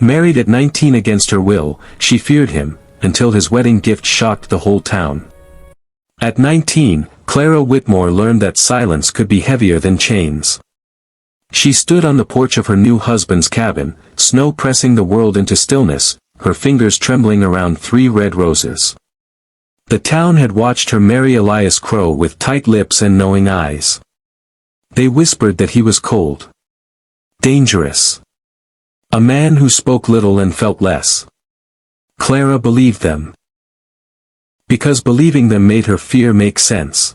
Married at 19 against her will, she feared him, until his wedding gift shocked the whole town. At 19, Clara Whitmore learned that silence could be heavier than chains. She stood on the porch of her new husband's cabin, snow pressing the world into stillness, her fingers trembling around 3 red roses. The town had watched her marry Elias Crow with tight lips and knowing eyes. They whispered that he was cold. Dangerous. A man who spoke little and felt less. Clara believed them. Because believing them made her fear make sense.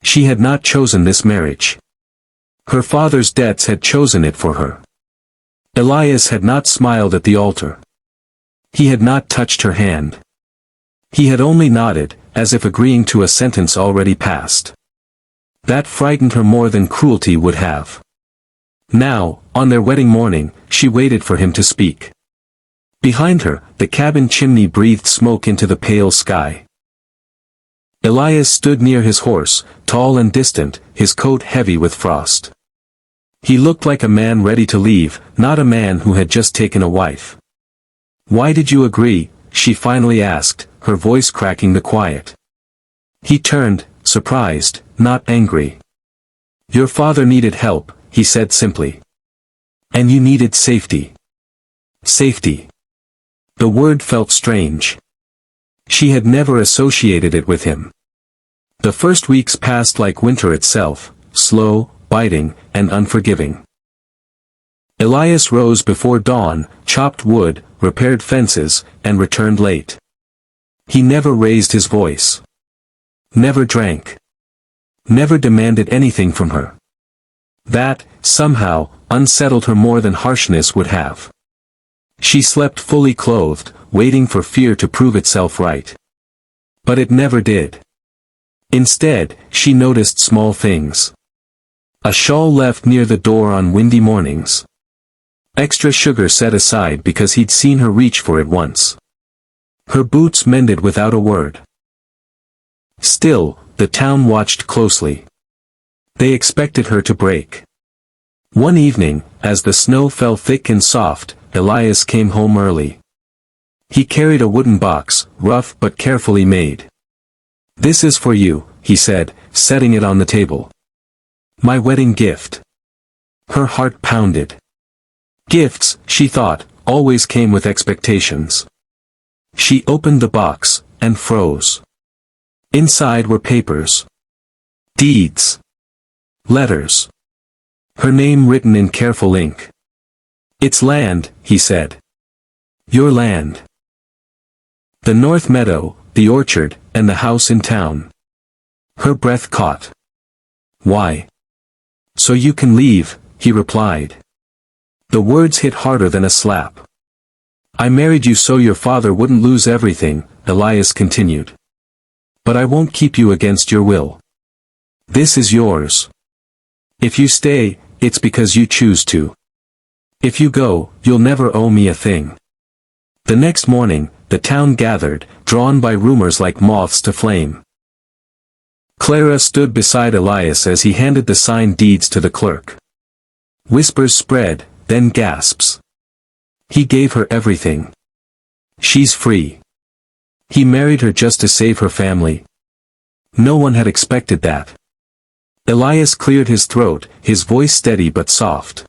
She had not chosen this marriage. Her father's debts had chosen it for her. Elias had not smiled at the altar. He had not touched her hand. He had only nodded, as if agreeing to a sentence already passed. That frightened her more than cruelty would have. Now, on their wedding morning, she waited for him to speak. Behind her, the cabin chimney breathed smoke into the pale sky. Elias stood near his horse, tall and distant, his coat heavy with frost. He looked like a man ready to leave, not a man who had just taken a wife. "Why did you agree?" she finally asked, her voice cracking the quiet. He turned, surprised, not angry. "Your father needed help," he said simply. "And you needed safety." Safety. The word felt strange. She had never associated it with him. The first weeks passed like winter itself, slow, biting, and unforgiving. Elias rose before dawn, chopped wood, repaired fences, and returned late. He never raised his voice. Never drank. Never demanded anything from her. That, somehow, unsettled her more than harshness would have. She slept fully clothed, waiting for fear to prove itself right. But it never did. Instead, she noticed small things. A shawl left near the door on windy mornings. Extra sugar set aside because he'd seen her reach for it once. Her boots mended without a word. Still, the town watched closely. They expected her to break. One evening, as the snow fell thick and soft, Elias came home early. He carried a wooden box, rough but carefully made. "This is for you," he said, setting it on the table. "My wedding gift." Her heart pounded. Gifts, she thought, always came with expectations. She opened the box, and froze. Inside were papers. Deeds. Letters. Her name written in careful ink. "It's land," he said. "Your land. The north meadow, the orchard, and the house in town." Her breath caught. "Why?" "So you can leave," he replied. The words hit harder than a slap. "I married you so your father wouldn't lose everything," Elias continued. "But I won't keep you against your will. This is yours. If you stay, it's because you choose to. If you go, you'll never owe me a thing." The next morning, the town gathered, drawn by rumors like moths to flame. Clara stood beside Elias as he handed the signed deeds to the clerk. Whispers spread, then gasps. He gave her everything. She's free. He married her just to save her family. No one had expected that. Elias cleared his throat, his voice steady but soft.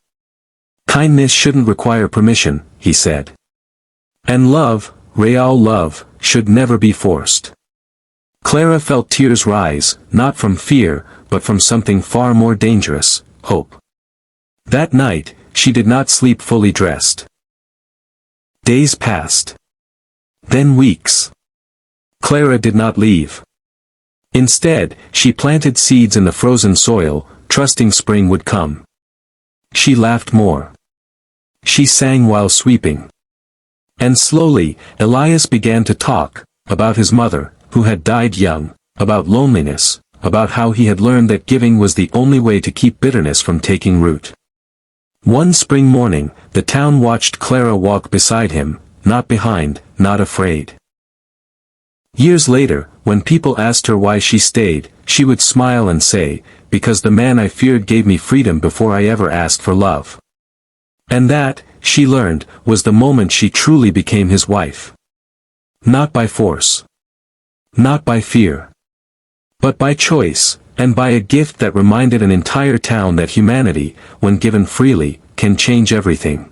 "Kindness shouldn't require permission," he said. "And love, real love, should never be forced." Clara felt tears rise, not from fear, but from something far more dangerous, hope. That night, she did not sleep fully dressed. Days passed. Then weeks. Clara did not leave. Instead, she planted seeds in the frozen soil, trusting spring would come. She laughed more. She sang while sweeping. And slowly, Elias began to talk, about his mother, who had died young, about loneliness, about how he had learned that giving was the only way to keep bitterness from taking root. One spring morning, the town watched Clara walk beside him, not behind, not afraid. Years later, when people asked her why she stayed, she would smile and say, "Because the man I feared gave me freedom before I ever asked for love." And that, she learned, was the moment she truly became his wife. Not by force. Not by fear. But by choice, and by a gift that reminded an entire town that humanity, when given freely, can change everything.